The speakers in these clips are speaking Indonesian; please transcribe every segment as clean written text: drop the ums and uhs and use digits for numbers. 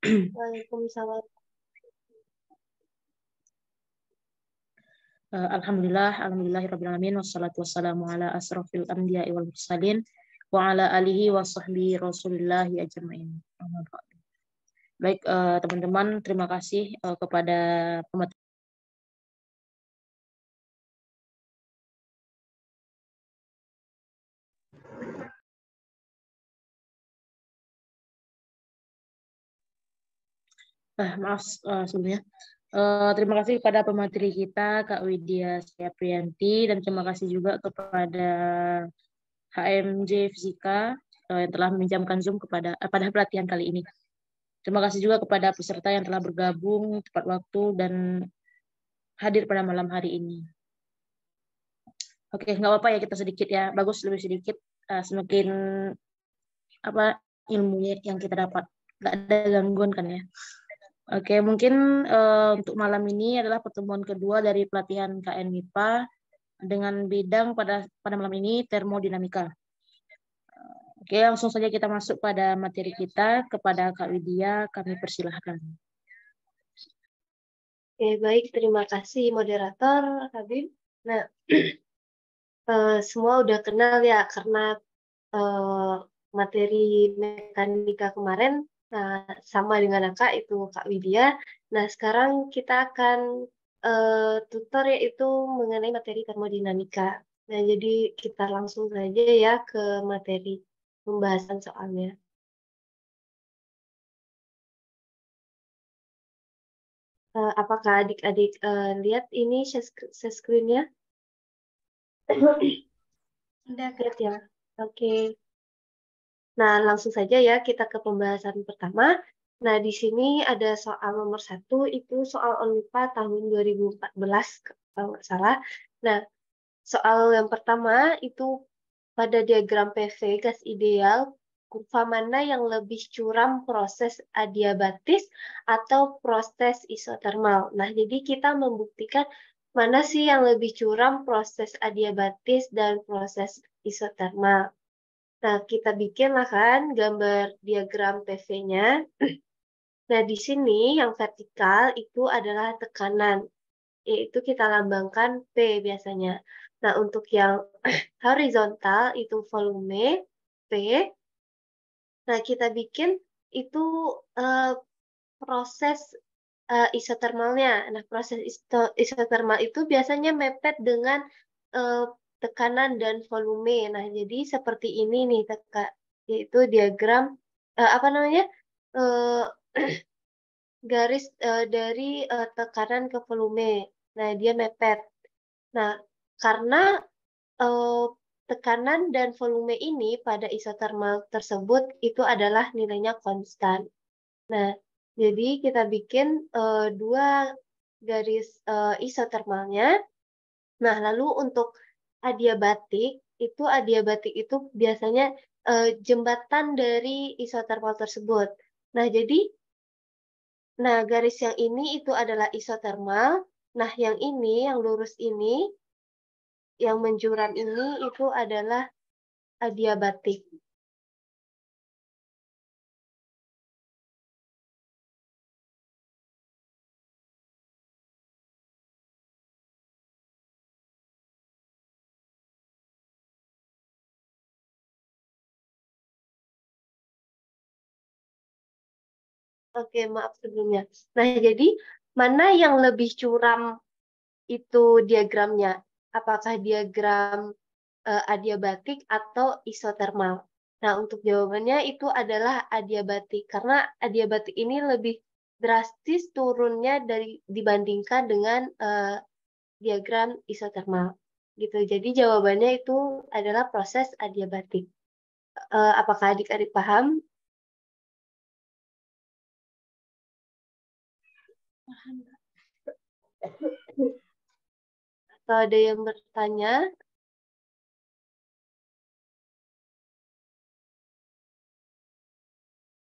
Waalaikumsalam. Alhamdulillahirabbil alamin wassalatu wassalamu ala asrofil anbiya'i wal mursalin wa ala alihi wa sahbihi rasulillahi ajma'in. Baik, teman-teman, terima kasih kepada pemateri. Maaf sebelumnya. Terima kasih kepada pemateri kita Kak Widya Syaprianti, dan terima kasih juga kepada HMJ Fisika yang telah meminjamkan Zoom pada pelatihan kali ini. Terima kasih juga kepada peserta yang telah bergabung tepat waktu dan hadir pada malam hari ini. Oke, nggak apa-apa ya kita sedikit ya, bagus lebih sedikit, semakin ilmunya yang kita dapat, nggak ada gangguan kan ya. Oke, mungkin untuk malam ini adalah pertemuan kedua dari pelatihan KN MIPA dengan bidang pada malam ini termodinamika. Oke, langsung saja kita masuk pada materi kita. Kepada Kak Widya, kami persilahkan. Oke, baik, terima kasih moderator Habib. Nah, semua udah kenal ya karena materi mekanika kemarin sama dengan Kak, itu Kak Widya. Nah, sekarang kita akan tutor yaitu mengenai materi termodinamika. Nah, jadi kita langsung saja ya ke materi pembahasan soalnya. Apakah adik-adik lihat ini share screen-nya? Udah lihat ya? Oke. Nah, langsung saja ya kita ke pembahasan pertama. Nah, di sini ada soal nomor 1, itu soal ONMIPA tahun 2014, kalau nggak salah. Nah, soal yang pertama itu pada diagram PV gas ideal, kurva mana yang lebih curam, proses adiabatis atau proses isotermal. Nah, jadi kita membuktikan mana sih yang lebih curam, proses adiabatis dan proses isotermal. Nah, kita bikinlah kan gambar diagram PV-nya. Nah, di sini yang vertikal itu adalah tekanan, yaitu kita lambangkan P biasanya. Nah, untuk yang horizontal itu volume P. Nah, kita bikin itu proses isotermalnya. Nah, proses isotermal itu biasanya mepet dengan tekanan dan volume. Nah, jadi seperti ini nih, yaitu diagram apa namanya, garis dari tekanan ke volume. Nah, dia mepet. Nah, karena tekanan dan volume ini pada isotermal tersebut itu adalah nilainya konstan. Nah, jadi kita bikin dua garis isotermalnya. Nah, lalu untuk adiabatik itu biasanya jembatan dari isotermal tersebut. Nah, jadi garis yang ini itu adalah isotermal. Nah, yang ini, yang lurus ini, yang menjuram ini itu adalah adiabatik. Oke, maaf sebelumnya. Nah, jadi mana yang lebih curam itu diagramnya? Apakah diagram adiabatik atau isotermal? Nah, untuk jawabannya itu adalah adiabatik, karena adiabatik ini lebih drastis turunnya dibandingkan dengan diagram isotermal. Gitu. Jadi jawabannya itu adalah proses adiabatik. Apakah adik-adik paham? Atau ada yang bertanya?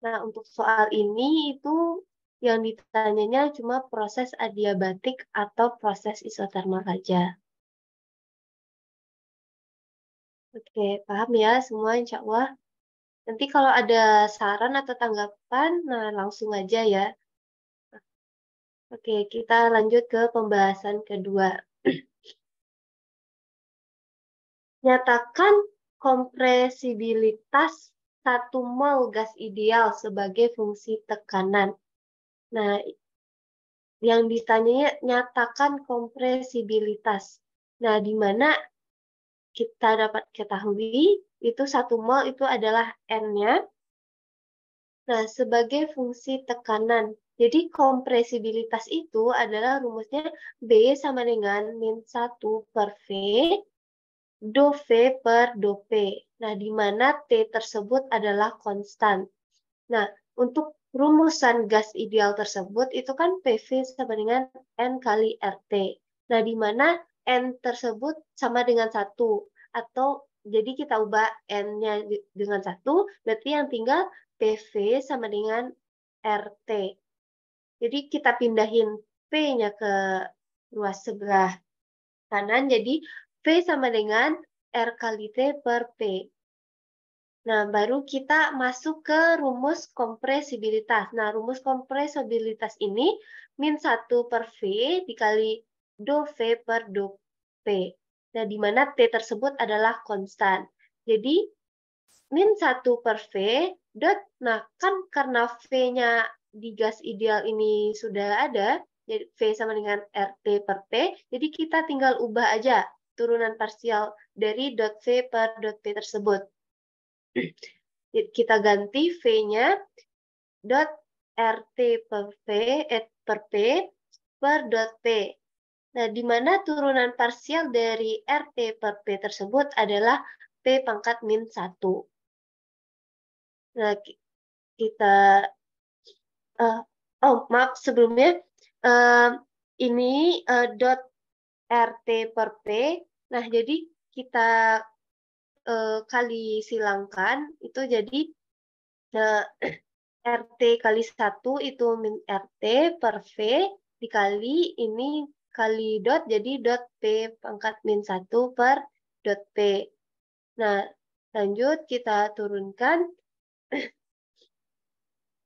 Nah, untuk soal ini itu yang ditanyanya cuma proses adiabatik atau proses isotermal saja. Oke, paham ya semua insya Allah? Nanti kalau ada saran atau tanggapan, nah langsung aja ya. Oke, kita lanjut ke pembahasan kedua. Nyatakan kompresibilitas satu mol gas ideal sebagai fungsi tekanan. Nah, yang ditanya nyatakan kompresibilitas. Nah, di mana kita dapat ketahui itu satu mol itu adalah N-nya. Nah, sebagai fungsi tekanan. Jadi kompresibilitas itu adalah rumusnya B sama dengan min 1 per V do V per do P. Nah, di mana T tersebut adalah konstan. Nah, untuk rumusan gas ideal tersebut itu kan PV sama dengan N kali RT. Nah, di mana N tersebut sama dengan 1. Atau jadi kita ubah N-nya dengan 1, berarti yang tinggal PV sama dengan RT. Jadi kita pindahin P-nya ke ruas sebelah kanan, jadi V sama dengan R kali T per P. Nah, baru kita masuk ke rumus kompresibilitas. Nah, rumus kompresibilitas ini min 1 per V dikali do V per do P. Nah, di mana T tersebut adalah konstan. Jadi, min 1 per V dot, nah kan karena V-nya di gas ideal ini sudah ada, jadi V sama dengan RT per P, jadi kita tinggal ubah aja turunan parsial dari dot V per dot P tersebut. Kita ganti V-nya dot RT per V per P per dot P. Nah, di mana turunan parsial dari RT per P tersebut adalah P pangkat min 1. Nah, kita maaf sebelumnya ini dot RT per P. Nah, jadi kita kali silangkan itu jadi RT kali 1 itu min RT per V dikali ini kali dot jadi dot P pangkat min 1 per dot P. Nah, lanjut kita turunkan.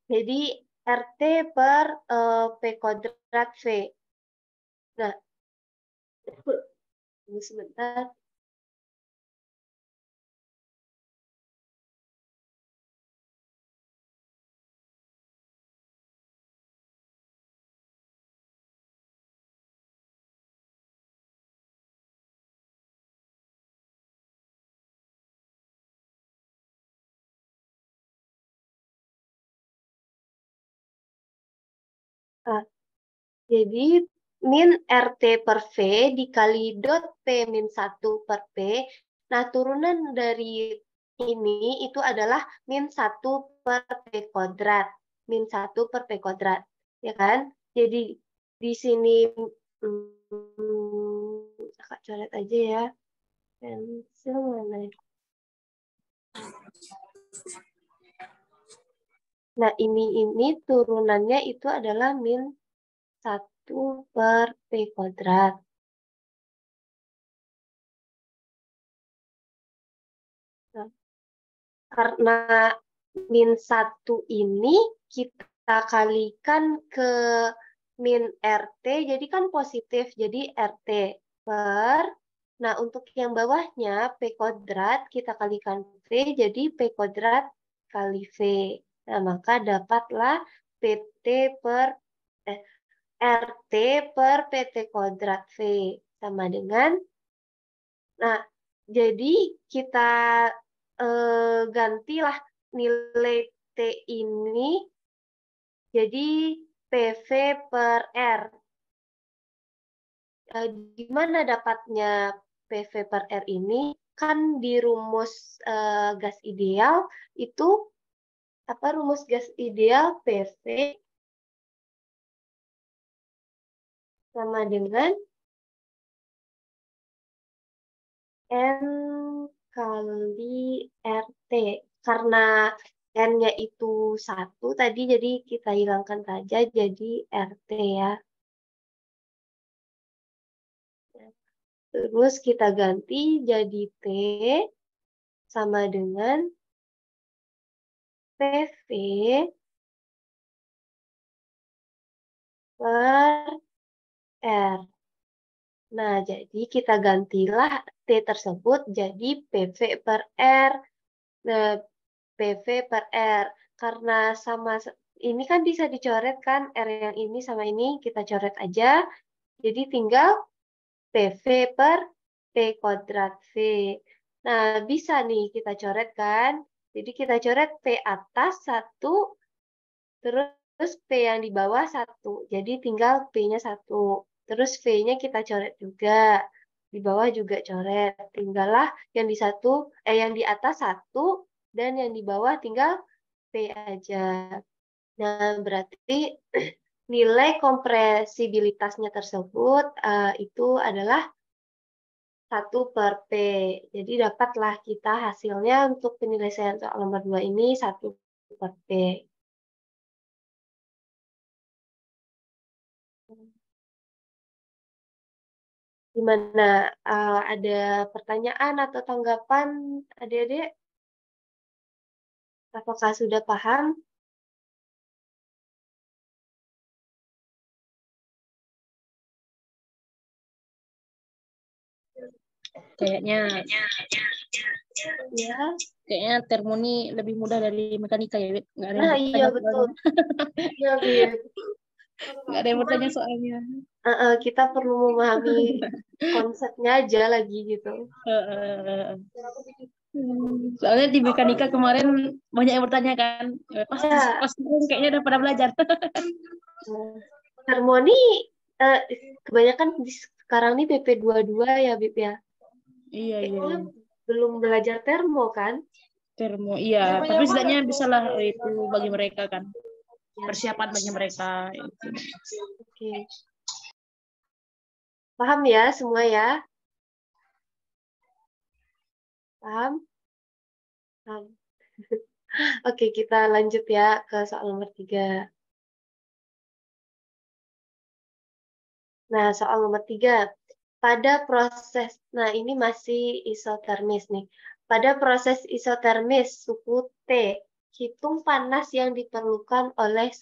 Jadi RT per P kuadrat V. Nah, tunggu sebentar. Nah, jadi min RT per V dikali dot P min 1 per P. Nah, turunan dari ini itu adalah min 1 per P kuadrat. Min 1 per P kuadrat. Ya kan? Jadi di sini kakak coret aja ya. Pensil mana? Nah, ini turunannya itu adalah min 1 per P kuadrat. Nah, karena min 1 ini kita kalikan ke min RT, jadi kan positif, jadi RT per, nah untuk yang bawahnya P kuadrat, kita kalikan V, jadi P kuadrat kali V. Nah, maka dapatlah PT per, RT per PT kuadrat V, sama dengan, nah jadi kita gantilah nilai T ini jadi PV per R. Di mana dapatnya PV per R ini? Kan di rumus gas ideal itu apa rumus gas ideal PV sama dengan N kali RT. Karena N-nya itu 1 tadi, jadi kita hilangkan saja jadi RT ya. Terus kita ganti jadi T sama dengan PV per R. Nah, jadi kita gantilah T tersebut jadi PV per R. Nah, PV per R. Karena sama, ini kan bisa dicoret kan, R yang ini sama ini kita coret aja. Jadi tinggal PV per P kuadrat V. Nah, bisa nih kita coret kan. Jadi kita coret P atas 1, terus P yang di bawah 1. Jadi tinggal P-nya 1. Terus V-nya kita coret juga. Di bawah juga coret. Tinggallah yang yang di atas 1 dan yang di bawah tinggal P aja. Nah, berarti nilai kompresibilitasnya tersebut itu adalah 1 per P. Jadi dapatlah kita hasilnya untuk penyelesaian soal nomor 2 ini 1 per P. Gimana? Ada pertanyaan atau tanggapan adik-adik? Apakah sudah paham? Kayaknya Ya. kayaknya termoni lebih mudah dari mekanika ya, Wit. Nggak ada yang Nah, iya bertanya betul. soalnya. Iya, Bib. Nggak ada yang Cuman bertanya soalnya. kita perlu memahami konsepnya aja lagi gitu. Soalnya di mekanika kemarin banyak yang bertanya kan. Pas Ya, pas kayaknya udah pada belajar. harmoni kebanyakan sekarang nih BP 22 ya, Bib ya. Iya, iya. Kayaknya belum belajar termo kan? Termo, iya. Tapi setidaknya bisa lah itu bagi mereka kan. Ya, Persiapan bagi mereka. oke. Paham ya semua ya? Paham? Paham. Oke, kita lanjut ya ke soal nomor 3. Nah, soal nomor 3. Pada proses, nah ini masih isotermis nih. Pada proses isotermis suhu T, hitung panas yang diperlukan oleh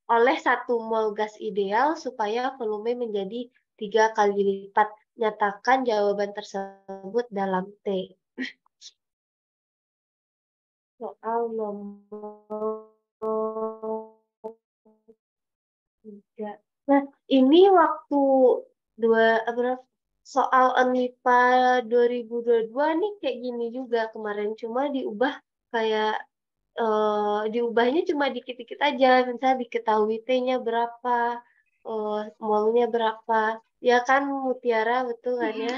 oleh 1 mol gas ideal supaya volume menjadi 3 kali lipat. Nyatakan jawaban tersebut dalam T. Soal nomor 3. Nah, ini waktu soal UNMIPA 2022 nih kayak gini juga kemarin, cuma diubah kayak diubahnya cuma dikit-dikit aja, misalnya diketahui T-nya berapa, molnya berapa, ya kan Mutiara, betul kan ya?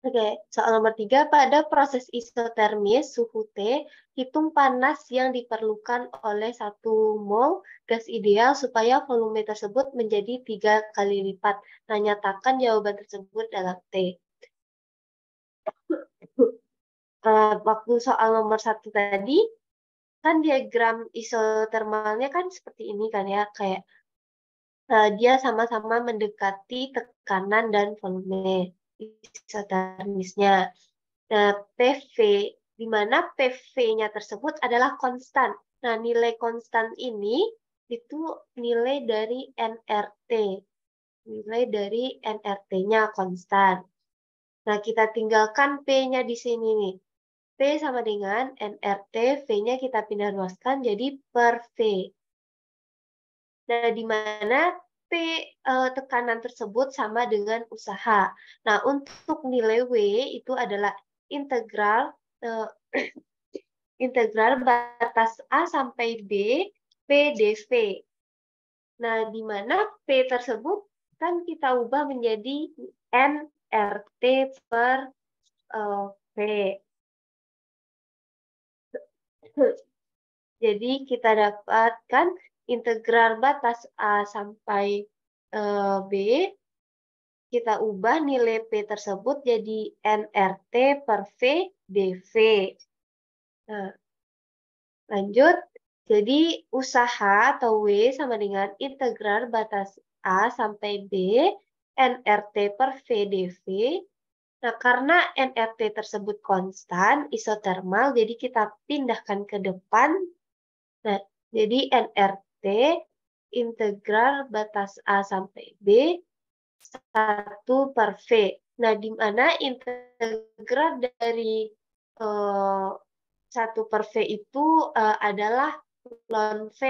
Oke, soal nomor 3, pada proses isotermis suhu T, hitung panas yang diperlukan oleh 1 mol gas ideal supaya volume tersebut menjadi 3 kali lipat. Nah, nyatakan jawaban tersebut dalam T. Waktu soal nomor 1 tadi, kan diagram isotermalnya kan seperti ini kan ya, kayak dia sama-sama mendekati tekanan dan volume isotermisnya. Nah, PV, di mana PV-nya tersebut adalah konstan. Nah, nilai konstan ini itu nilai dari nRT. Nilai dari nRT-nya konstan. Nah, kita tinggalkan P-nya di sini nih. P sama dengan nRT, V-nya kita pindah luaskan jadi per V. Nah, di mana P tekanan tersebut sama dengan usaha. Nah, untuk nilai W itu adalah integral integral batas A sampai B, P dV. Nah, di mana P tersebut kan kita ubah menjadi nRT per V. Jadi kita dapatkan integral batas A sampai B, kita ubah nilai P tersebut jadi nRT per V dV. Nah, lanjut. Jadi usaha atau W sama dengan integral batas A sampai B, nRT per V dV. Nah, karena nRT tersebut konstan, isotermal, jadi kita pindahkan ke depan. Nah, jadi nRT integral batas A sampai B 1 per V. Nah, di mana integral dari 1 per V itu adalah ln V.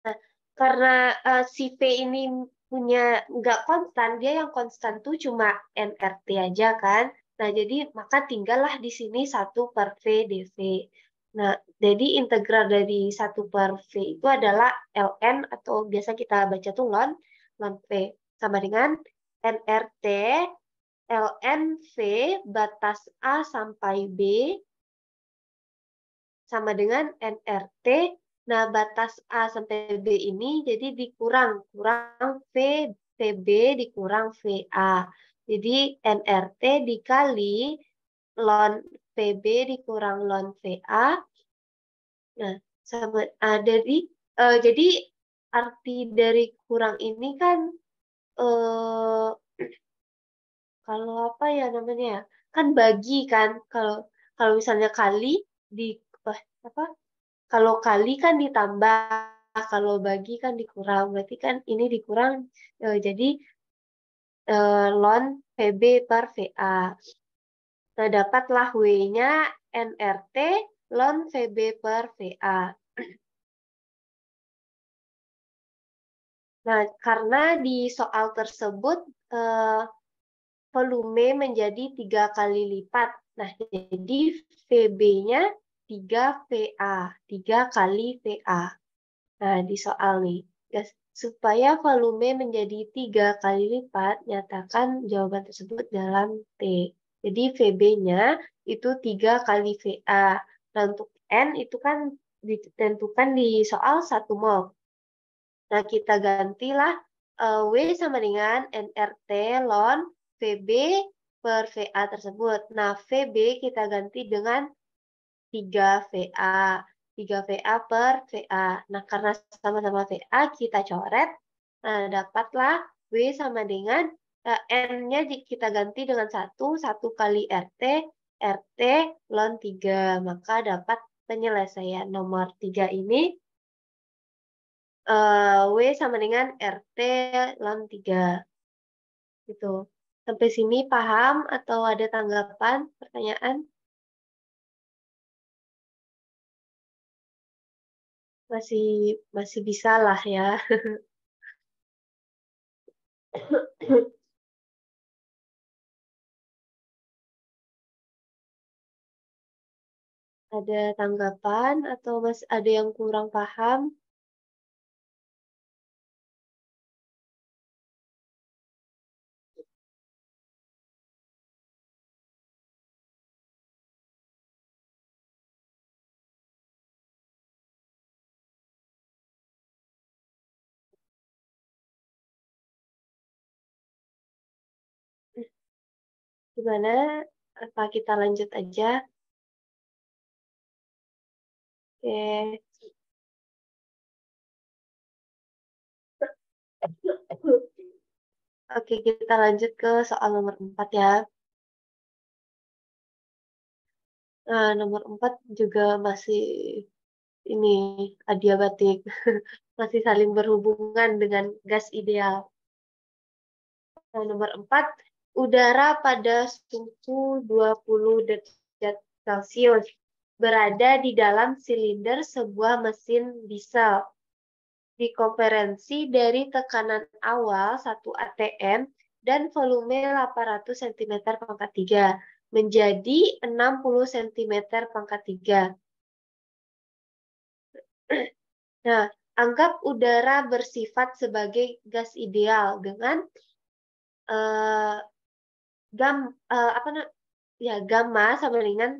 Nah, karena si V ini punya nggak konstan, dia yang konstan tuh cuma nRT aja kan. Nah, jadi maka tinggallah di sini 1 per V dV. Nah, jadi integral dari 1 per V itu adalah ln atau biasa kita baca tuh ln V sama dengan nRT ln V batas A sampai B sama dengan nRT. Nah, batas A sampai B ini jadi kurang V, VB dikurang VA. Jadi nRT dikali ln VB dikurang ln VA. Nah, sama jadi arti dari kurang ini kan kalau apa ya namanya ya? Kan bagi kan. Kalau misalnya kali di apa? Kalau kali kan ditambah, kalau bagi kan dikurang. Berarti kan ini dikurang jadi ln VB per VA. Nah, dapatlah W-nya nRT ln VB per VA. Nah, karena di soal tersebut volume menjadi 3 kali lipat. Nah, jadi VB-nya 3 VA, 3 kali VA. Nah, di soal nih, supaya volume menjadi 3 kali lipat, nyatakan jawaban tersebut dalam T. Jadi VB-nya itu 3 kali VA. Nah, untuk N itu kan ditentukan di soal 1 mol. Nah, kita gantilah W sama dengan nRT ln VB per VA tersebut. Nah, VB kita ganti dengan 3 VA. 3 VA per VA. Nah, karena sama-sama VA, kita coret. Nah, dapatlah W sama dengan N-nya kita ganti dengan 1 kali RT, RT ln 3. Maka dapat penyelesaian nomor 3 ini W sama dengan RT ln 3. Gitu. Sampai sini paham atau ada tanggapan, pertanyaan? Masih bisa lah ya. Ada tanggapan atau masih ada yang kurang paham? Gimana? Apa kita lanjut aja? Oke. Oke, kita lanjut ke soal nomor 4 ya. Nah, nomor 4 juga masih ini adiabatik. Masih saling berhubungan dengan gas ideal. Nah, nomor 4, udara pada suhu 20 derajat Celcius berada di dalam silinder sebuah mesin diesel. Dikonferensi dari tekanan awal 1 atm dan volume 800 cm pangkat 3 menjadi 60 cm pangkat 3. Nah, anggap udara bersifat sebagai gas ideal dengan gamma sama dengan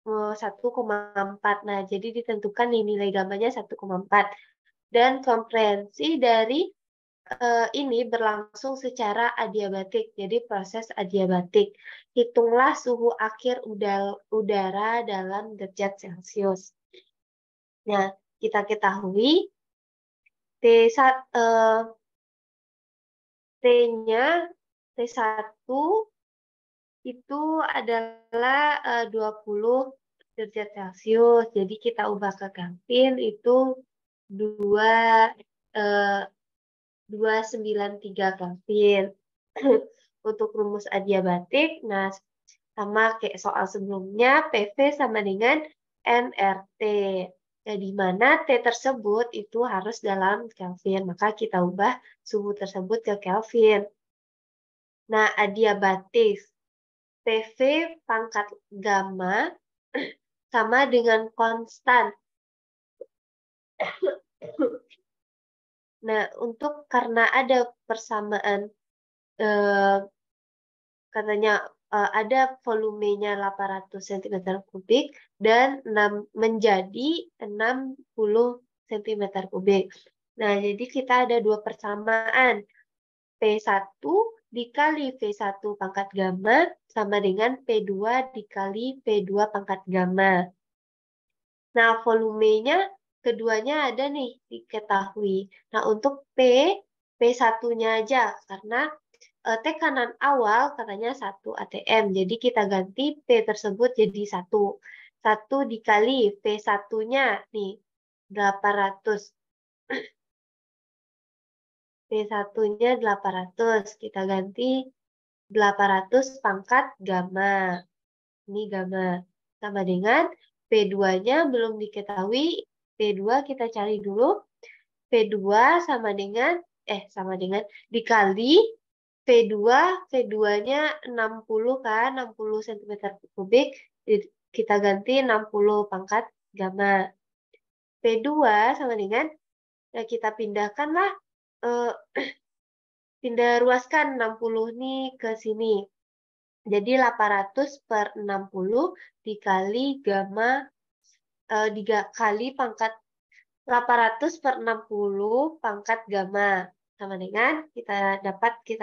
1,4. Nah, jadi ditentukan nilai gammanya 1,4. Dan konferensi dari ini berlangsung secara adiabatik, jadi proses adiabatik. Hitunglah suhu akhir udara dalam derajat Celcius. Nah, kita ketahui T-nya T1 itu adalah 20 derajat Celcius. Jadi kita ubah ke Kelvin itu 293 Kelvin. Untuk rumus adiabatik, nah sama kayak soal sebelumnya, PV sama dengan nRT. Nah, di mana T tersebut itu harus dalam Kelvin. Maka kita ubah suhu tersebut ke Kelvin. Nah, adiabatis. PV pangkat gamma sama dengan konstan. Nah, karena ada persamaan, katanya ada volumenya 800 cm3 dan menjadi 60 cm3. Nah, jadi kita ada dua persamaan. P1 dikali V1 pangkat gamma sama dengan P2 dikali P2 pangkat gamma. Nah, volumenya keduanya ada nih diketahui. Nah, untuk P1-nya aja karena tekanan awal katanya 1 atm. Jadi kita ganti P tersebut jadi 1. 1 dikali V1-nya nih 800. P1-nya 800. Kita ganti 800 pangkat gamma. Ini gamma. Sama dengan P2-nya belum diketahui. P2 kita cari dulu. P2 sama dengan dikali V2, V2-nya 60 kan, 60 cm3. Kita ganti 60 pangkat gamma. P2 sama dengan, ya kita pindahkanlah, pindah ruaskan 60 nih ke sini. Jadi 800 per 60 dikali gamma, dikali pangkat 800 per 60 pangkat gamma. Sama dengan kita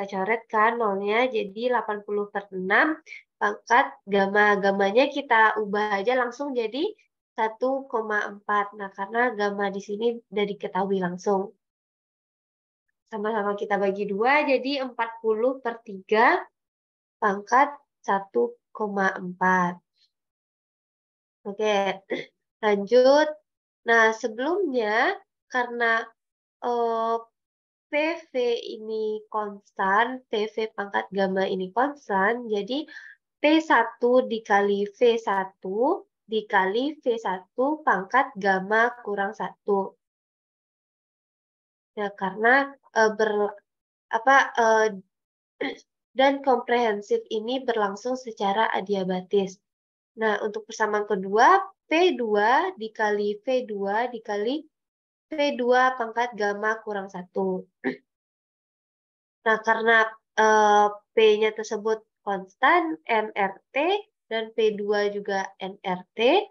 coretkan nolnya jadi 80 per 6 pangkat gamma. Gammanya kita ubah aja langsung jadi 1,4. Nah, karena gamma di sini udah diketahui langsung. Sama-sama kita bagi 2 jadi 40 per 3 pangkat 1,4. Oke, lanjut. Nah, sebelumnya karena PV ini konstan, PV pangkat gamma ini konstan, jadi P1 dikali V1 dikali V1 pangkat gamma kurang 1. Ya, karena dan komprehensif ini berlangsung secara adiabatis. Nah, untuk persamaan kedua, P2 dikali V2 dikali V2 pangkat gamma kurang 1. Nah, karena P-nya tersebut konstan, nRT, dan P2 juga nRT.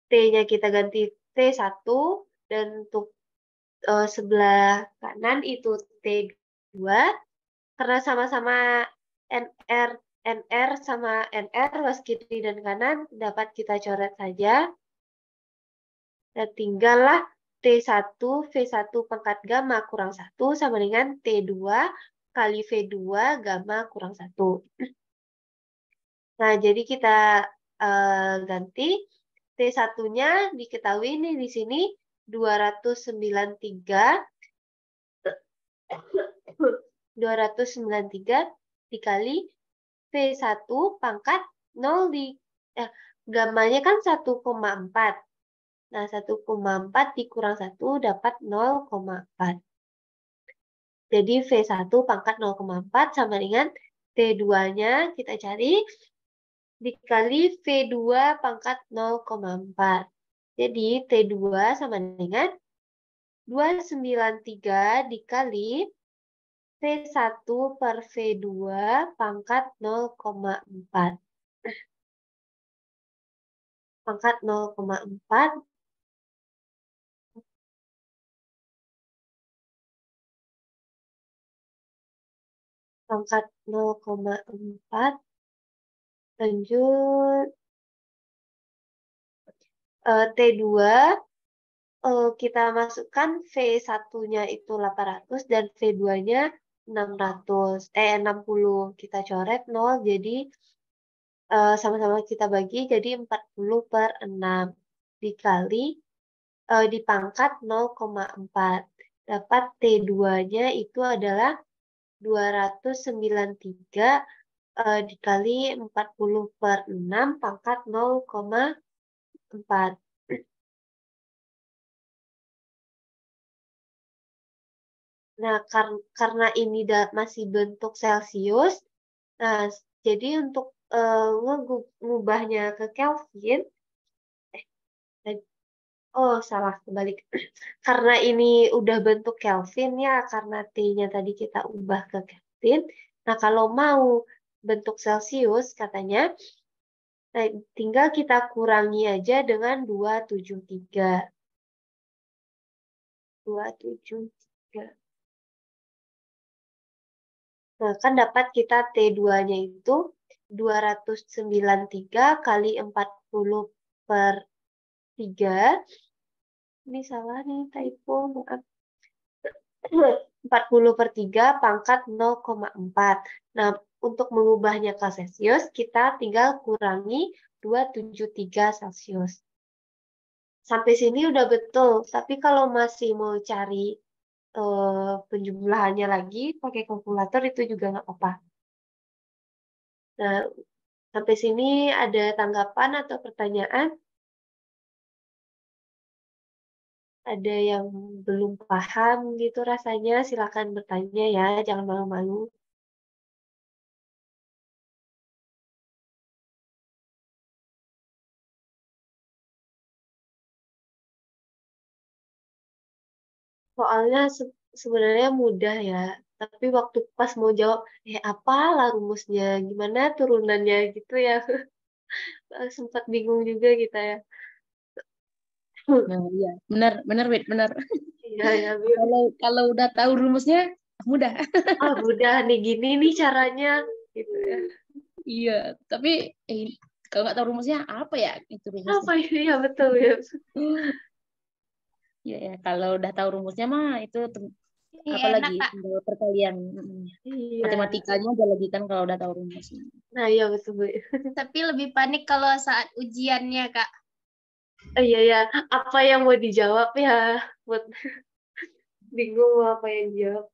T-nya kita ganti T1, dan untuk sebelah kanan itu T2. Karena sama-sama NR sama NR, ruas kiri dan kanan, dapat kita coret saja. Dan tinggallah T1, V1 pangkat gamma kurang 1 sama dengan T2 kali V2 gamma kurang 1. Nah, jadi kita ganti T1-nya diketahui nih di sini 293 dikali V1 pangkat 0 gammanya kan 1,4. Nah, 1,4 dikurang 1 dapat 0,4. Jadi V1 pangkat 0,4 sama dengan T2-nya kita cari dikali V2 pangkat 0,4. Jadi T2 sama dengan 293 dikali V1 per V2 pangkat 0,4. Pangkat 0,4 pangkat 0,4 lanjut T2 kita masukkan V1-nya itu 800 dan V2-nya 60. Kita coret 0, jadi sama-sama kita bagi, jadi 40/6. Dikali, dipangkat 0,4. Dapat T2-nya itu adalah 293 dikali 40/6 pangkat 0,4. Nah, karena ini masih bentuk Celcius, nah, jadi untuk ngubahnya ke Kelvin, oh salah, kebalik. Karena ini udah bentuk Kelvin ya, karena T-nya tadi kita ubah ke Kelvin. Nah, kalau mau bentuk Celcius, katanya, nah, tinggal kita kurangi aja dengan 273. 273. Nah, kan dapat kita T2-nya itu 293 kali 40/3. Ini salah nih, typo, maaf. 40/3 pangkat 0,4. Nah, untuk mengubahnya ke Celsius, kita tinggal kurangi 273 Celsius. Sampai sini udah betul, tapi kalau masih mau cari penjumlahannya lagi, pakai kalkulator itu juga nggak apa-apa. Nah, sampai sini ada tanggapan atau pertanyaan? Ada yang belum paham gitu rasanya, silakan bertanya ya, jangan malu-malu. Soalnya sebenarnya mudah ya, tapi waktu pas mau jawab, apalah rumusnya, gimana turunannya gitu ya, sempat bingung juga kita ya. Nah, iya, benar, benar, Wit, benar. Iya ya, Bim. Kalau udah tahu rumusnya mudah. Ah, mudah nih gini nih caranya, gitu ya. Iya, tapi kalau nggak tahu rumusnya apa ya itu rumusnya? Apa ini ya betul ya. Iya ya, kalau udah tahu rumusnya mah itu Ih, apalagi enak, Kak. tinggal perkalian. Iya. Matematikanya aja lagi kan kalau udah tahu rumusnya. Nah, iya betul, Bu. Tapi lebih panik kalau saat ujiannya, Kak. Iya ya, apa yang mau dijawab ya? Buat bingung mau apa yang dijawab.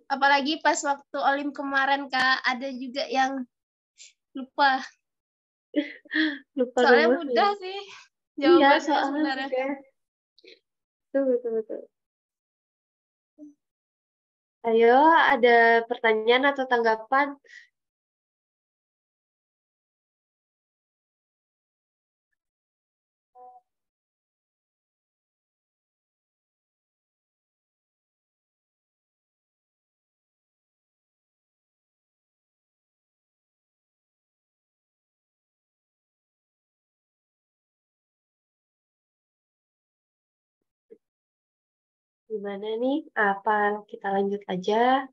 Apalagi pas waktu Olim kemarin, Kak, ada juga yang lupa. Lupa Soalnya rumusnya. mudah sih Iya, jawabannya soalnya sebenarnya. mudah. Betul, betul, betul. Ayo, ada pertanyaan atau tanggapan? Gimana nih? Apa kita lanjut aja?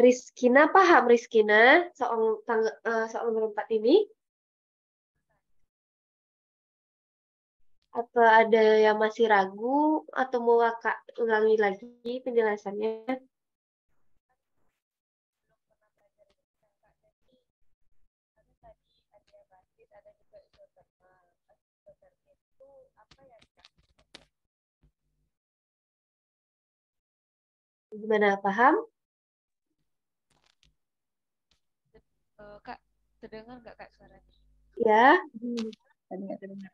Rizkina paham Rizkina soal nomor 4 ini? Atau ada yang masih ragu atau mau kakak ulangi lagi penjelasannya? Gimana, paham? Kak, terdengar nggak Kak suaranya? Ya. Terdengar.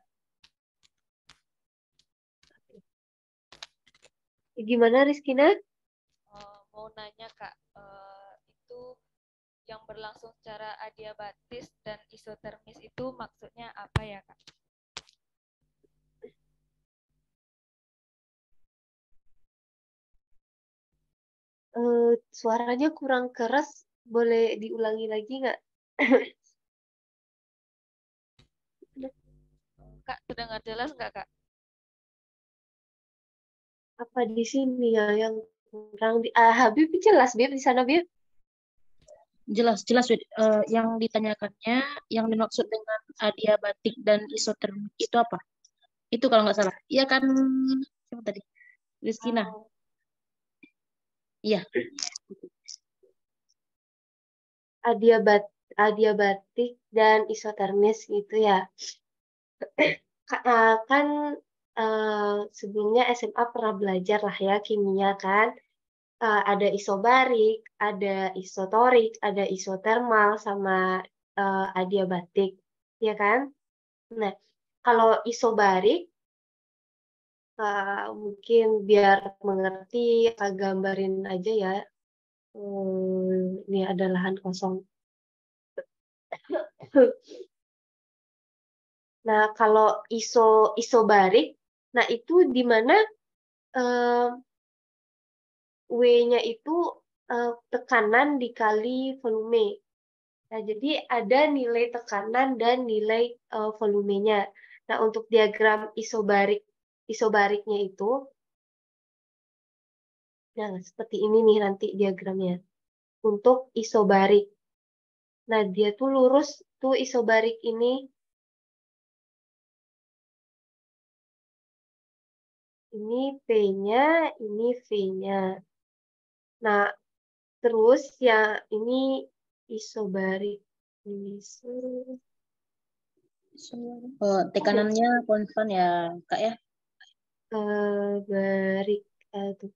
Gimana Rizkina? Mau nanya Kak, itu yang berlangsung secara adiabatis dan isotermis itu maksudnya apa ya Kak? Suaranya kurang keras, boleh diulangi lagi nggak? Kak, terdengar jelas nggak Kak? Apa di sini ya yang kurang Habib jelas Bib di sana Bib? Jelas, jelas, Wid. Yang ditanyakannya, yang dimaksud dengan adiabatik dan isotermik itu apa? Itu kalau nggak salah. Iya kan, siapa tadi? Rizkina. Iya. Adiabatik dan isotermis gitu ya. Kan sebelumnya SMA pernah belajar lah ya kimia kan. Ada isobarik, ada isotorik, ada isotermal sama adiabatik, ya kan? Nah, kalau isobarik mungkin biar mengerti, gambarin aja ya. Ini ada lahan kosong. Nah, kalau isobarik, nah itu di mana W-nya itu tekanan dikali volume. Nah, jadi ada nilai tekanan dan nilai volumenya. Nah, untuk diagram isobariknya itu, nah seperti ini nih nanti diagramnya. Untuk isobarik. Nah, dia tuh lurus tuh isobarik ini. Ini P-nya, ini V-nya. Nah, terus ya ini isobarik. Tekanannya konstan ya, Kak ya? Barik. Tuh.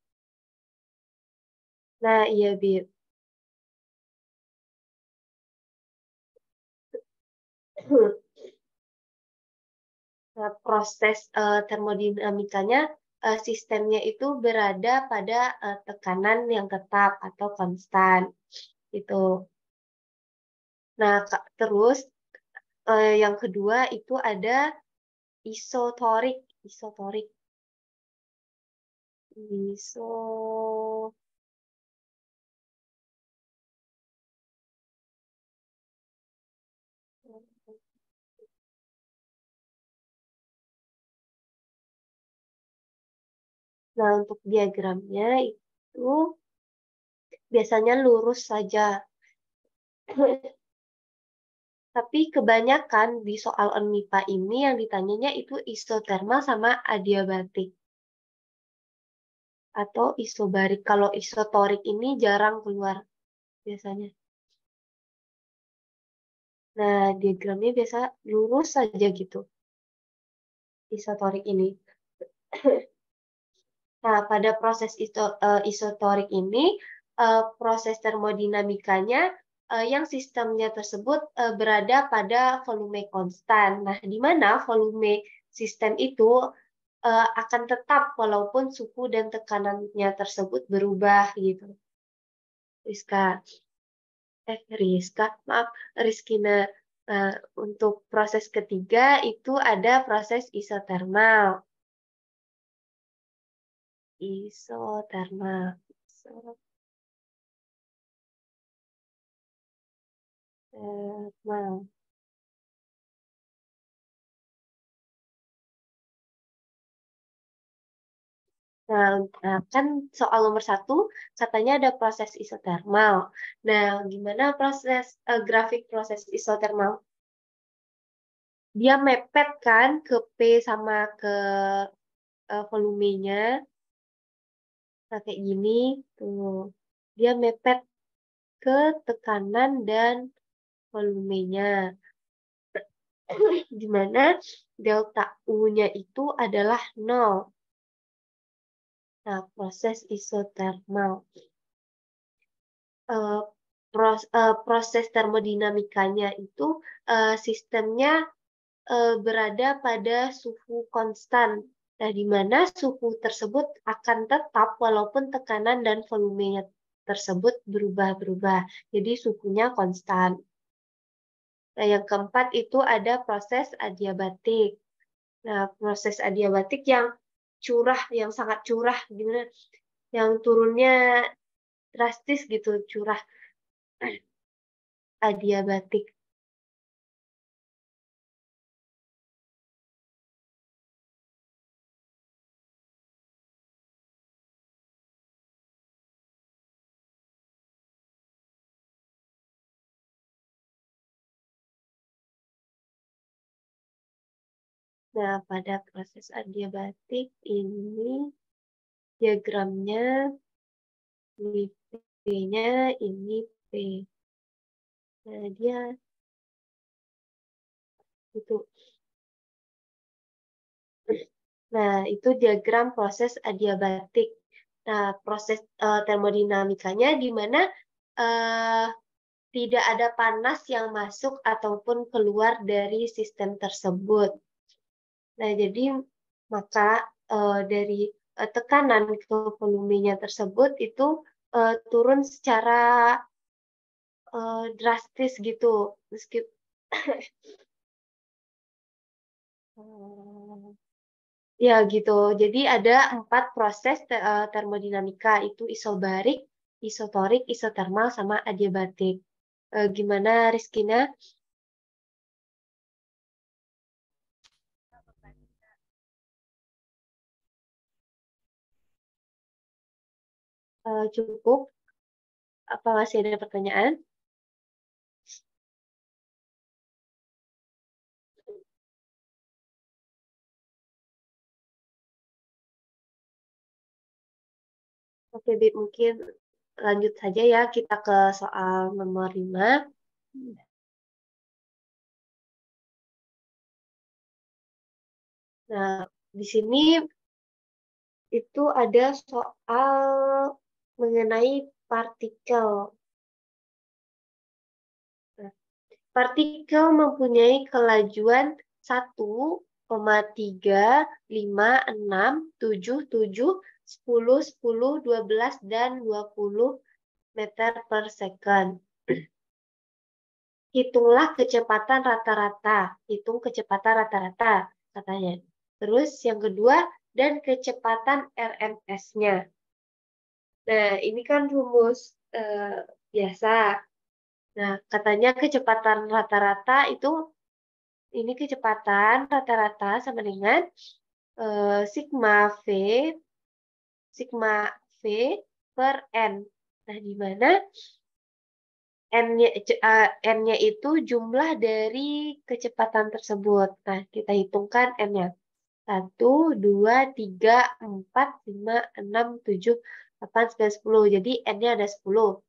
Nah, iya, Bir. Nah, proses termodinamikanya, sistemnya itu berada pada tekanan yang tetap atau konstan. Gitu. Nah, terus yang kedua itu ada isotorik. Isotorik. Nah, untuk diagramnya itu biasanya lurus saja. Tapi kebanyakan di soal MIPA ini yang ditanyanya itu isotermal sama adiabatik. Atau isobarik. Kalau isotorik ini jarang keluar biasanya. Nah, diagramnya biasa lurus saja gitu. Isotorik ini. Nah, pada proses isotorik ini, proses termodinamikanya yang sistemnya tersebut berada pada volume konstan. Nah, di mana volume sistem itu akan tetap walaupun suhu dan tekanannya tersebut berubah gitu. Maaf, Rizkina. Untuk proses ketiga itu ada proses isotermal. Isotermal. Isotermal. Nah, kan soal nomor 1 katanya ada proses isotermal. Nah, gimana grafik proses isotermal? Dia mepet kan ke P sama ke volumenya. Nah, kayak gini. Tuh. Dia mepet ke tekanan dan volumenya. Di mana delta U-nya itu adalah 0. Nah, proses isotermal. Proses termodinamikanya itu sistemnya berada pada suhu konstan. Nah, di mana suhu tersebut akan tetap walaupun tekanan dan volumenya tersebut berubah-berubah. Jadi suhunya konstan. Nah, yang keempat itu ada proses adiabatik. Nah, proses adiabatik yang curah, yang sangat curah, gimana? Yang turunnya drastis gitu, curah adiabatik. Nah, pada proses adiabatik ini diagramnya ini P-nya, ini P. Nah, dia itu. Nah, itu diagram proses adiabatik. Nah, proses termodinamikanya di mana tidak ada panas yang masuk ataupun keluar dari sistem tersebut. Nah, jadi maka dari tekanan ke volumenya tersebut itu turun secara drastis gitu. Meskipun ya gitu. Jadi ada 4 proses termodinamika, itu isobarik, isotorik, isotermal, sama adiabatik. Gimana Rizkina? Cukup? Apa masih ada pertanyaan? Oke, Bib, mungkin lanjut saja ya kita ke soal nomor 5. Nah, di sini itu ada soal mengenai partikel. Nah, partikel mempunyai kelajuan 1,35677 10, 10, 12, dan 20 meter per second. Hitunglah kecepatan rata-rata. Hitung kecepatan rata-rata, katanya. Terus yang kedua, dan kecepatan RMS-nya. Nah, ini kan rumus biasa. Nah, katanya kecepatan rata-rata itu, ini kecepatan rata-rata sama dengan sigma V per N. Nah, di mana N-nya itu jumlah dari kecepatan tersebut. Nah, kita hitungkan N-nya. 1, 2, 3, 4, 5, 6, 7, 8, 9, 10. Jadi N-nya ada 10.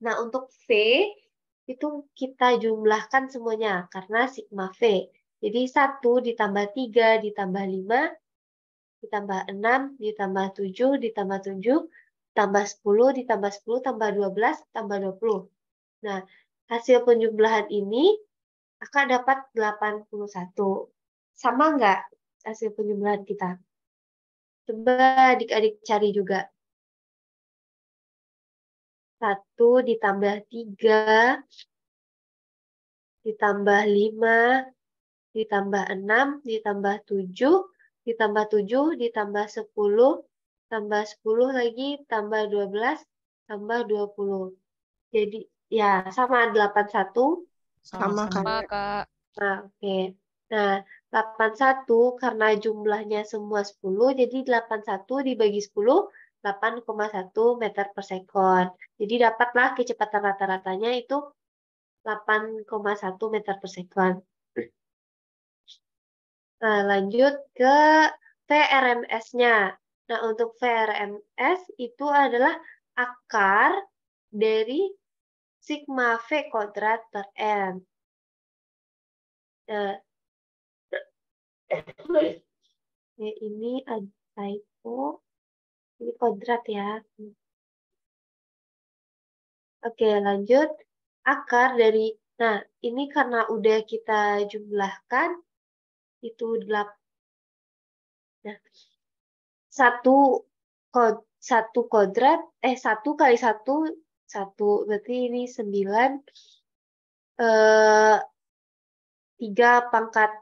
Nah, untuk V itu kita jumlahkan semuanya karena sigma V. Jadi 1 ditambah 3 ditambah 5 ditambah 6 ditambah 7 ditambah 7 tambah 10 ditambah 10 tambah 12 tambah 20. Nah, hasil penjumlahan ini akan dapat 81. Sama nggak hasil penjumlahan kita? Coba adik-adik cari juga. 1 ditambah 3 ditambah 5 ditambah 6 ditambah 7 ditambah 7 ditambah 10 tambah 10 lagi tambah 12 tambah 20. Jadi ya sama 81. Sama kan? Sama, Kak. Nah, oke. Nah, 81 karena jumlahnya semua 10, jadi 81 dibagi 10, 8,1 meter per sekon. Jadi dapatlah kecepatan rata-ratanya itu 8,1 meter per sekon. Nah, lanjut ke VRMS-nya. Nah, untuk VRMS itu adalah akar dari sigma V kuadrat per N. Nah, ini ada typo. Ini kuadrat ya. Oke, lanjut. Akar dari, nah ini karena udah kita jumlahkan, itu 8. Nah, satu kuadrat, 1 kali 1, 1. Berarti ini 9. 3 pangkat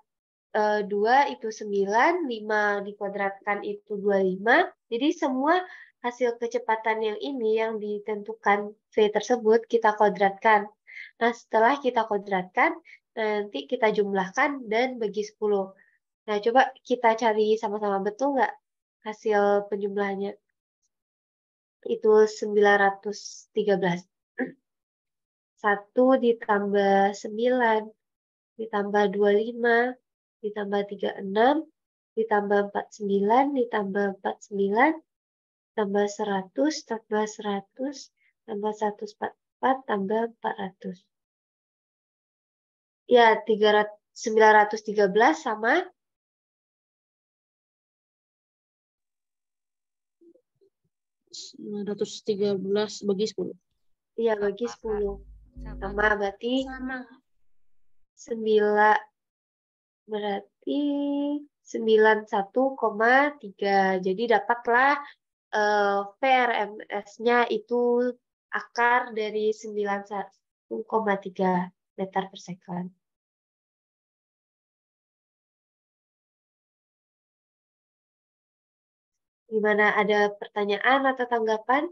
2 itu 9, 5 dikuadratkan itu 25. Jadi semua hasil kecepatan yang ini yang ditentukan V tersebut kita kuadratkan. Nah, setelah kita kuadratkan, nanti kita jumlahkan dan bagi 10. Nah, coba kita cari sama-sama, betul nggak hasil penjumlahannya? Itu 913. 1 ditambah 9 ditambah 25 ditambah 36, ditambah 49, ditambah 49, tambah 100, tambah 100, tambah 144, tambah 400. Ya, 913 sama 913 bagi 10. iya bagi Sama, Kak. 10. Sama. Sama berarti Sama. 91,3. Jadi dapatlah VRMS-nya itu akar dari 91,3 meter per second. Gimana, ada pertanyaan atau tanggapan?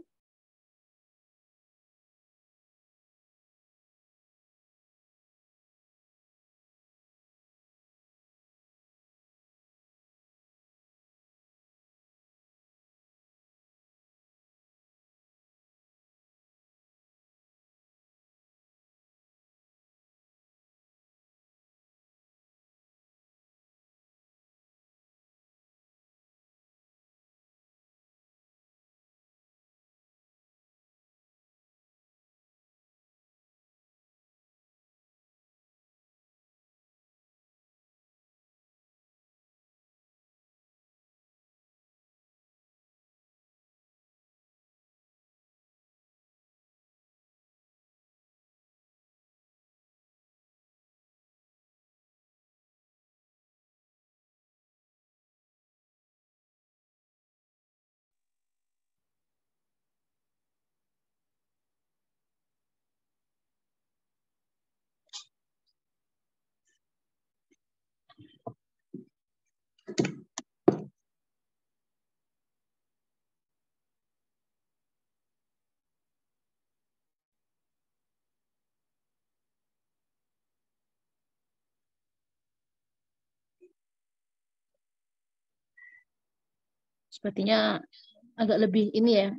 Sepertinya agak lebih ini ya,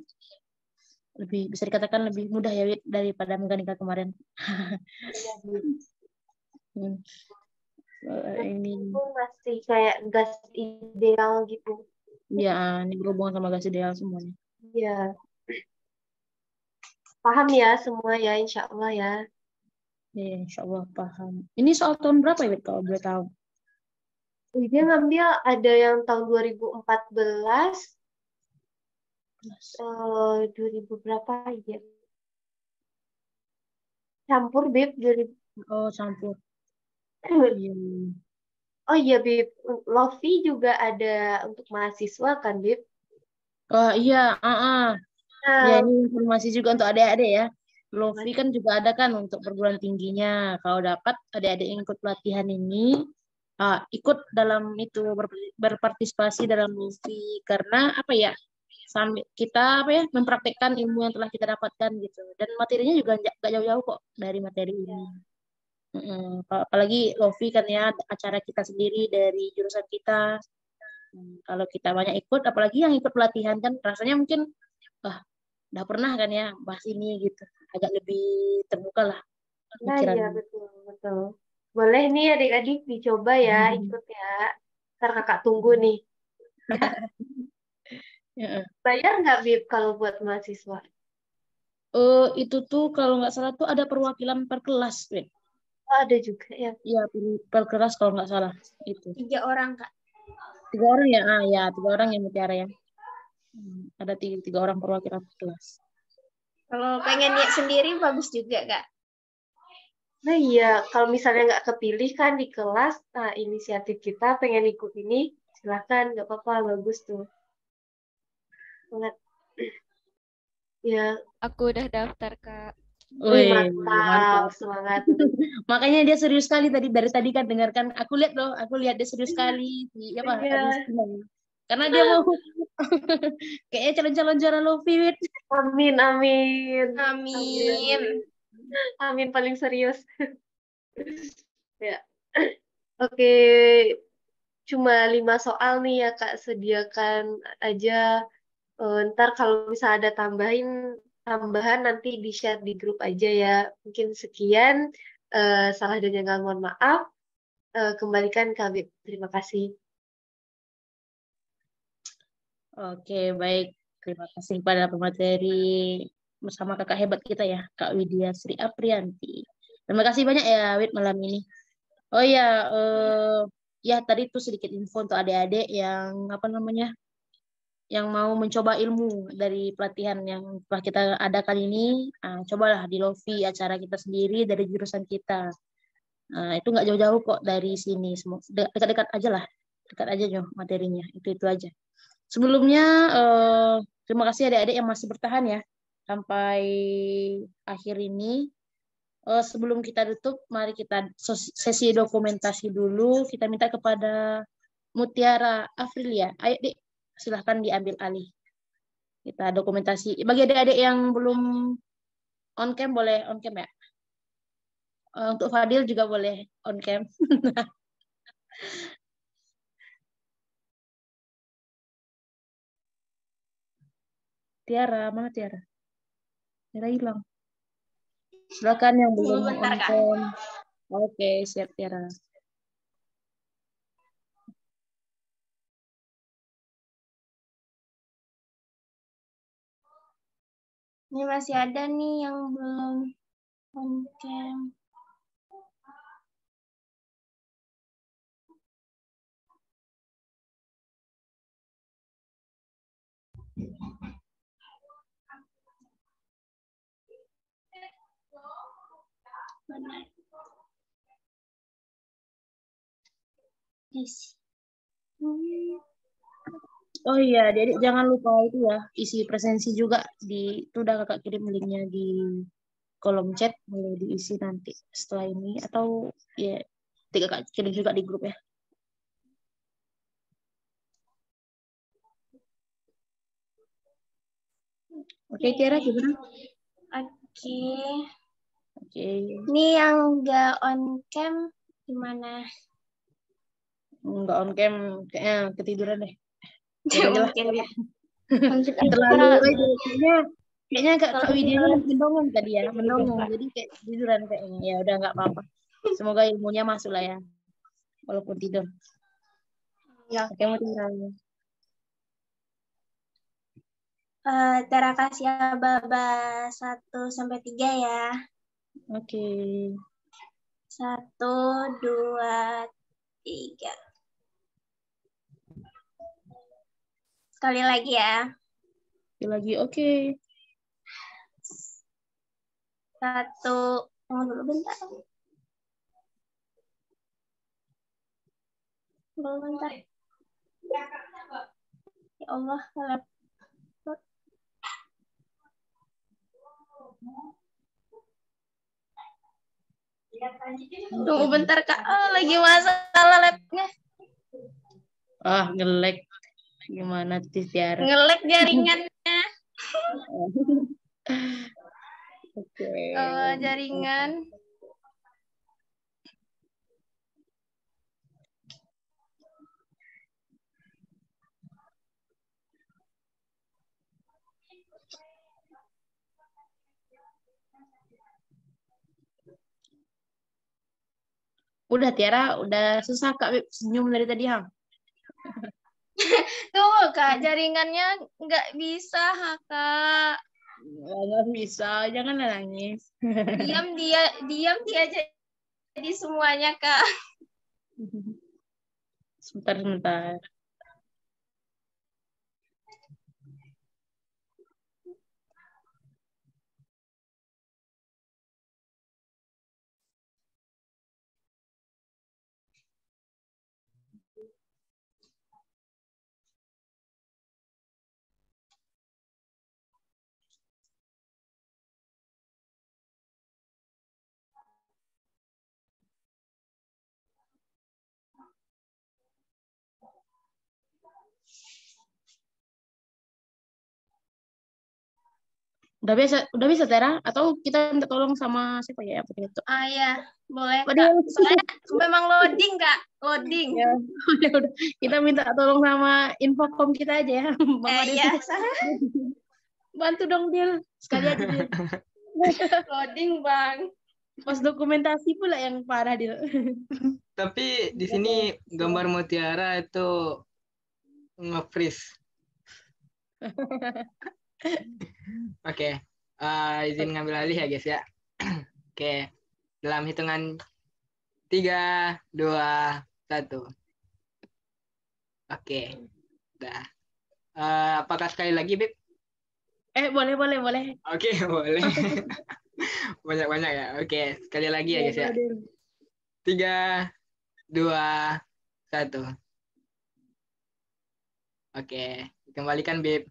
lebih bisa dikatakan lebih mudah ya Wit, daripada mekanika kemarin. Hmm. Ini Itu masih kayak gas ideal gitu. ya, ini berhubungan sama gas ideal semuanya. Iya. Paham ya semua ya, insya Allah ya. Ya, insya Allah paham. Ini soal tahun berapa ya Wit, kalau boleh tahu? Dia ngambil ada yang tahun 2014, 2000 berapa ya? Campur, Bib. 2000. Oh, campur. Iya. Oh iya, Bib. Lofi juga ada untuk mahasiswa kan, Bib? Oh iya, ya Nah, ini informasi juga untuk adik-adik ya. Lofi kan juga ada kan untuk perguruan tingginya. Kalau dapat adik-adik yang ikut pelatihan ini, ikut dalam itu berpartisipasi dalam Lofi karena apa ya? Sambil kita apa ya mempraktekkan ilmu yang telah kita dapatkan gitu. Dan materinya juga nggak jauh-jauh kok dari materi ini. Apalagi Lofi kan ya acara kita sendiri dari jurusan kita. Kalau kita banyak ikut, apalagi yang ikut pelatihan kan rasanya mungkin udah pernah kan ya bahas ini gitu, agak lebih terbuka lah nah iya, pikirannya. betul, betul. Boleh nih adik-adik dicoba ya, ikut ya. Ntar kakak tunggu nih. Ya. Bayar nggak, Bib, kalau buat mahasiswa? Itu tuh kalau nggak salah tuh ada perwakilan per kelas, Win. Oh, ada juga ya. Iya, per kelas kalau nggak salah itu. 3 orang, Kak. 3 orang ya, ya 3 orang yang mutiara ya. Ada tiga orang perwakilan per kelas. Kalau pengen niat sendiri bagus juga, Kak. Nah iya, kalau misalnya nggak kepilih kan di kelas, nah inisiatif kita pengen ikut ini, silahkan, nggak apa-apa, bagus tuh. Banget. Ya, Aku udah daftar, Kak. wih Wih, mantap, mantap. semangat. Makanya dia serius sekali tadi dari tadi kan dengarkan. Aku lihat dia serius sekali di apa Iya, di Sinan. Karena dia mau kayaknya calon-calon juara Lofi, Wit. amin, amin. Amin. Amin paling serius. Ya. Oke, cuma 5 soal nih ya Kak, sediakan aja. Ntar kalau misalnya ada tambahan nanti di-share di grup aja ya. Mungkin sekian. Salah dan jangan mohon maaf. kembalikan ke Habib. Terima kasih. Oke, baik. Terima kasih kepada pemateri bersama kakak hebat kita ya, Kak Widya Sri Aprianti. Terima kasih banyak ya, Wid, malam ini. Oh ya, ya tadi tuh sedikit info untuk adik-adik yang apa namanya, yang mau mencoba ilmu dari pelatihan yang telah kita adakan ini. Cobalah di Lofi, acara kita sendiri dari jurusan kita. Itu nggak jauh-jauh kok dari sini, semua dekat-dekat aja lah, dekat aja Jo materinya, itu aja. Sebelumnya terima kasih adik-adik yang masih bertahan ya sampai akhir ini. Sebelum kita tutup, mari kita sesi dokumentasi dulu. Kita minta kepada Mutiara Afrilia. Ayo, Dik, silahkan diambil alih. Kita dokumentasi. Bagi adik-adik yang belum on cam, boleh on cam ya. Untuk Fadil juga boleh on cam. Tiara, mana Tiara? Tiara hilang. Silakan yang belum on cam. Oke, siap Tiara. Ini masih ada nih yang belum on cam. Mana? Yes. Oh iya, jadi jangan lupa itu ya, isi presensi juga itu udah kakak kirim linknya di kolom chat, boleh diisi nanti setelah ini atau ya kakak kirim juga di grup ya. Oke, Tiara gimana? Oke. Ini yang nggak on cam gimana? Nggak on cam, kayaknya ketiduran deh. Mungkin ya. Terlalu kayaknya Kak Widya mendongeng tadi ya, mendongeng. Jadi kayak tiduran kayaknya. Ya udah nggak apa-apa. Semoga ilmunya masuk lah ya, walaupun tidur. Ya. Oke, mau tinggal. Terima kasih Aba 1-3 ya. Oke. 1, 2, 3. Sekali lagi ya. Sekali lagi, oke. 1, tunggu dulu bentar. Bentar. Ya Allah, tunggu bentar Kak. Lagi masalah lapnya. Nge-lag. Gimana Tiara? Nge-lag jaringannya. Oke. Jaringan. Udah Tiara, udah susah Kak Wib senyum dari tadi Hang. Tunggu Kak, jaringannya nggak bisa Kak. Nggak bisa, jangan nangis. Diam dia jadi semuanya Kak. Sebentar. Udah bisa Tera? Atau kita minta tolong sama siapa ya? Ya, boleh Kak. Soalnya memang loading Kak, loading. Ya, udah. Kita minta tolong sama Infocom kita aja ya. Iya. Bantu dong Dil, sekali aja Dil. Loading Bang. Pas dokumentasi pula yang parah dia. Tapi di sini gambar mutiara itu nge-freeze. Oke, izin ngambil alih ya guys ya. Oke, dalam hitungan 3, 2, 1. Oke, udah. Apakah sekali lagi, Beb? Boleh. Oke, boleh. Banyak-banyak ya. Oke, sekali lagi ya guys ya. 3, 2, 1. Oke, kembalikan, Beb.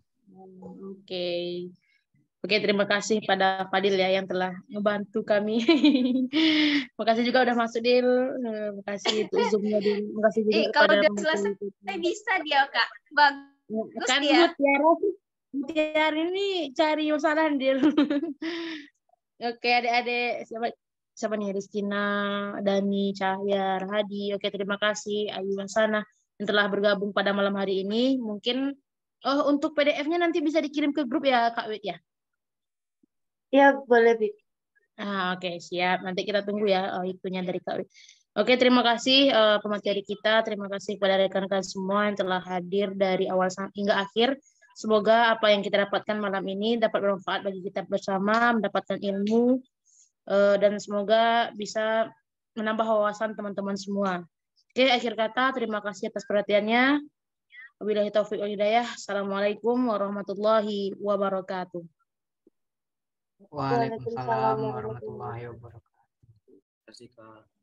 Oke, terima kasih pada Fadil ya yang telah membantu kami. Makasih juga udah masuk, Dil. Makasih untuk Zoom-nya, Dil. Makasih juga Kalau kepada udah selesai bisa dia, Kak. Bagus kan dia. Mutiara ini cari masalah, Dil. Oke, adik-adik, siapa nih? Rizkina, Dani, Cahya, Rahadi. Oke, terima kasih Ayu Sana yang telah bergabung pada malam hari ini. Mungkin untuk PDF-nya nanti bisa dikirim ke grup ya, Kak Wit ya? Ya, boleh, Bib. Oke, siap. Nanti kita tunggu ya itunya dari Kak Wit. Oke, terima kasih pemateri kita. Terima kasih kepada rekan-rekan semua yang telah hadir dari awal hingga akhir. Semoga apa yang kita dapatkan malam ini dapat bermanfaat bagi kita bersama, mendapatkan ilmu, dan semoga bisa menambah wawasan teman-teman semua. Oke, akhir kata, terima kasih atas perhatiannya. Wabillahi taufiq wal hidayah. Assalamualaikum warahmatullahi wabarakatuh. Waalaikumsalam warahmatullahi wabarakatuh.